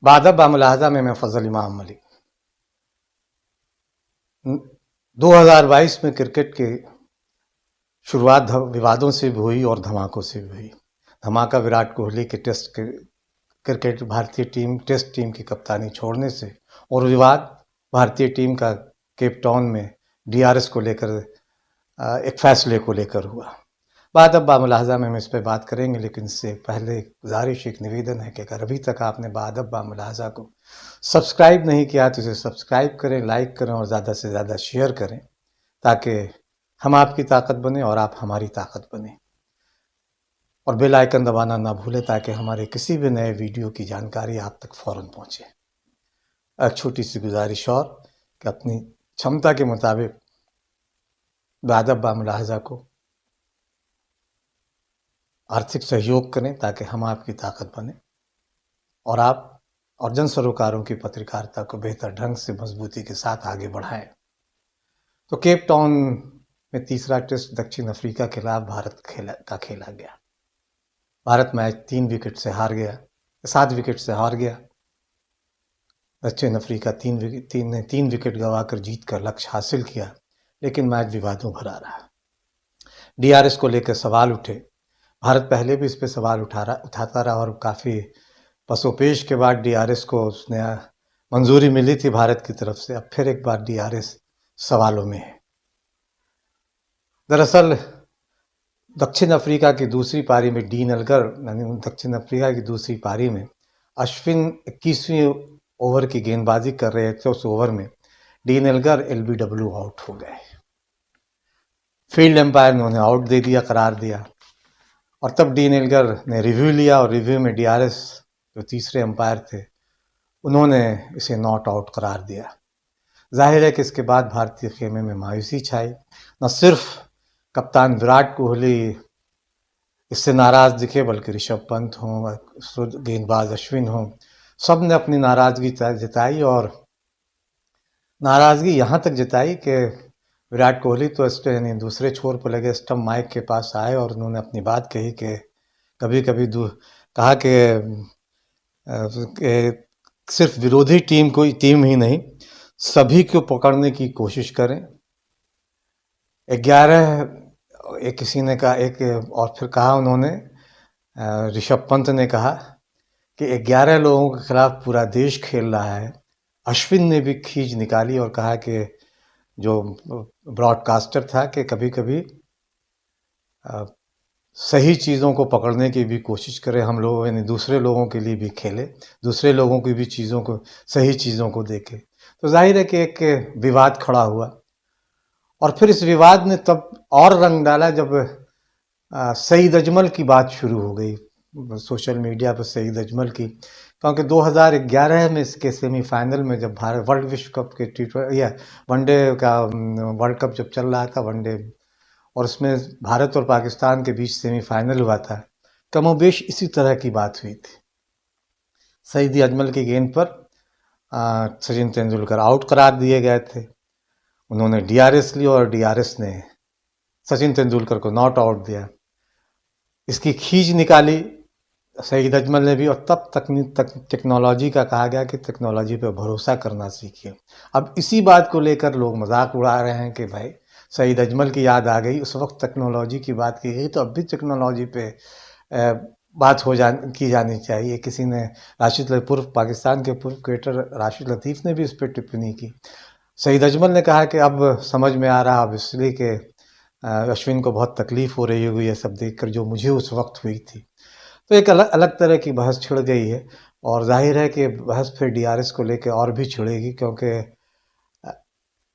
बादब बामुलाहजा में मैं फजल इमाम मलिक। 2022 में क्रिकेट की शुरुआत विवादों से भी हुई और धमाकों से भी हुई। धमाका विराट कोहली के टेस्ट क्रिकेट भारतीय टीम टेस्ट टीम की कप्तानी छोड़ने से, और विवाद भारतीय टीम का केप टाउन में डीआरएस को लेकर एक फैसले को लेकर हुआ। बात अब बामुलाहजा में हम इस पर बात करेंगे, लेकिन इससे पहले गुजारिश, एक निवेदन है कि अगर अभी तक आपने बादब बामुलाहजा को सब्सक्राइब नहीं किया तो इसे सब्सक्राइब करें, लाइक करें और ज़्यादा से ज़्यादा शेयर करें, ताकि हम आपकी ताकत बने और आप हमारी ताकत बने। और बेल आइकन दबाना ना भूलें ताकि हमारे किसी भी नए वीडियो की जानकारी आप तक फ़ौरन पहुँचे। एक छोटी सी गुजारिश और कि अपनी क्षमता के मुताबिक बादब बामुलाहजा को आर्थिक सहयोग करें ताकि हम आपकी ताकत बने और आप और जन सरोकारों की पत्रकारिता को बेहतर ढंग से मजबूती के साथ आगे बढ़ाएं। तो केप टाउन में तीसरा टेस्ट दक्षिण अफ्रीका के खिलाफ भारत खेला गया। भारत मैच 3 विकेट से हार गया, 7 विकेट से हार गया। दक्षिण अफ्रीका 3 विकेट गंवाकर जीत कर लक्ष्य हासिल किया, लेकिन मैच विवादों भरा रहा। डीआरएस को लेकर सवाल उठे। भारत पहले भी इस पे सवाल उठाता रहा और काफ़ी पसोपेश के बाद डीआरएस को उसने मंजूरी मिली थी भारत की तरफ से। अब फिर एक बार डीआरएस सवालों में है। दरअसल दक्षिण अफ्रीका की दूसरी पारी में दक्षिण अफ्रीका की दूसरी पारी में अश्विन 21वीं ओवर की गेंदबाजी कर रहे थे। उस ओवर में डीन एल्गर एलबीडब्ल्यू आउट हो गए। फील्ड एम्पायर ने उन्हें आउट दे दिया, करार दिया, और तब डीन एल्गर ने रिव्यू लिया और रिव्यू में डीआरएस जो तीसरे अंपायर थे उन्होंने इसे नॉट आउट करार दिया। जाहिर है कि इसके बाद भारतीय खेमे में मायूसी छाई। न सिर्फ कप्तान विराट कोहली इससे नाराज़ दिखे, बल्कि ऋषभ पंत हों, गेंदबाज अश्विन हों, सब ने अपनी नाराज़गी जताई और नाराज़गी यहाँ तक जताई कि विराट कोहली तो यानी दूसरे छोर पर लगे स्टंप माइक के पास आए और उन्होंने अपनी बात कही कि कभी कभी कहा कि सिर्फ विरोधी टीम ही नहीं, सभी को पकड़ने की कोशिश करें। 11 किसी ने कहा और फिर कहा उन्होंने, ऋषभ पंत ने कहा कि 11 लोगों के खिलाफ पूरा देश खेल रहा है। अश्विन ने भी खींच निकाली और कहा कि जो ब्रॉडकास्टर था कि कभी कभी सही चीज़ों को पकड़ने की भी कोशिश करें हम लोग, यानी दूसरे लोगों के लिए भी खेले, दूसरे लोगों की भी सही चीज़ों को देखें। तो जाहिर है कि एक विवाद खड़ा हुआ और फिर इस विवाद ने तब और रंग डाला जब सईद अजमल की बात शुरू हो गई सोशल मीडिया पर। सईद अजमल की, क्योंकि 2011 में इसके सेमीफाइनल में जब भारत वर्ल्ड विश्व कप के वनडे का वर्ल्ड कप जब चल रहा था, वनडे, और उसमें भारत और पाकिस्तान के बीच सेमीफाइनल हुआ था, कमोबेश इसी तरह की बात हुई थी। सईद अजमल की गेंद पर सचिन तेंदुलकर आउट करार दिए गए थे। उन्होंने डीआरएस ली और डीआरएस ने सचिन तेंदुलकर को नॉट आउट दिया। इसकी खींच निकाली सईद अजमल ने भी, और तब टेक्नोलॉजी का कहा गया कि टेक्नोलॉजी पर भरोसा करना सीखिए। अब इसी बात को लेकर लोग मजाक उड़ा रहे हैं कि भाई सईद अजमल की याद आ गई, उस वक्त टेक्नोलॉजी की बात की गई, तो अब भी टेक्नोलॉजी पे बात की जानी चाहिए। किसी ने पाकिस्तान के पूर्व क्रिकेटर राशिद लतीफ़ ने भी इस पर टिप्पणी की। सईद अजमल ने कहा कि अब समझ में आ रहा, अब इसलिए कि अश्विन को बहुत तकलीफ़ हो रही होगी ये सब देखकर जो मुझे उस वक्त हुई थी। तो एक अलग तरह की बहस छिड़ गई है और जाहिर है कि बहस फिर डीआरएस को लेकर और भी छिड़ेगी, क्योंकि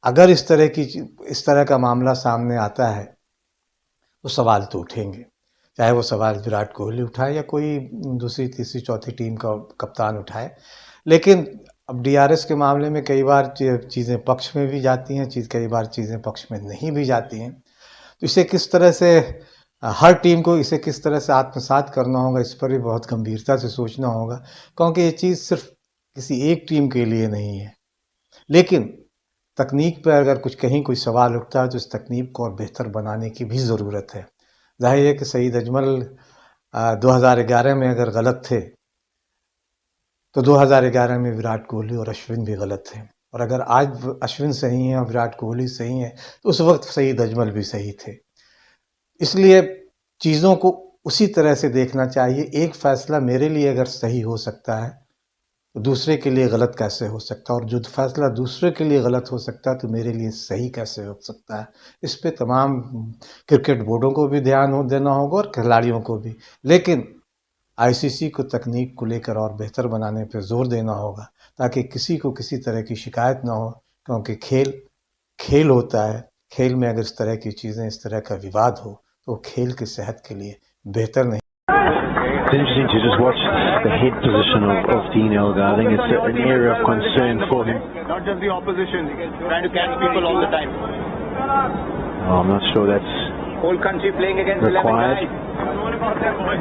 अगर इस तरह का मामला सामने आता है तो सवाल तो उठेंगे, चाहे वो सवाल विराट कोहली उठाए या कोई दूसरी तीसरी चौथी टीम का कप्तान उठाए। लेकिन अब डीआरएस के मामले में कई बार चीज़ें पक्ष में भी जाती हैं, कई बार चीज़ें पक्ष में नहीं भी जाती हैं। तो इसे किस तरह से हर टीम को इसे किस तरह से आत्मसात करना होगा, इस पर भी बहुत गंभीरता से सोचना होगा, क्योंकि ये चीज़ सिर्फ किसी एक टीम के लिए नहीं है। लेकिन तकनीक पर अगर कहीं कोई सवाल उठता है तो इस तकनीक को और बेहतर बनाने की भी ज़रूरत है। जाहिर है कि सईद अजमल 2011 में अगर गलत थे तो 2011 में विराट कोहली और अश्विन भी गलत थे। और अगर आज अश्विन सही हैं और विराट कोहली सही हैं तो उस वक्त सईद अजमल भी सही थे। इसलिए चीज़ों को उसी तरह से देखना चाहिए। एक फैसला मेरे लिए अगर सही हो सकता है तो दूसरे के लिए गलत कैसे हो सकता है, और जो फैसला दूसरे के लिए गलत हो सकता है तो मेरे लिए सही कैसे हो सकता है। इस पे तमाम क्रिकेट बोर्डों को भी ध्यान देना होगा और खिलाड़ियों को भी। लेकिन आईसीसी को तकनीक को लेकर और बेहतर बनाने पे जोर देना होगा ताकि किसी को किसी तरह की शिकायत ना हो, क्योंकि खेल होता है। खेल में अगर इस तरह की चीज़ें, इस तरह का विवाद हो तो खेल की सेहत के लिए बेहतर नहीं। It's interesting to just watch the head position of Dean Elgar. I think it's an area of concern for him. Not just the opposition, trying to catch people all the time. I'm not sure that's Whole country playing against required. 11 guys.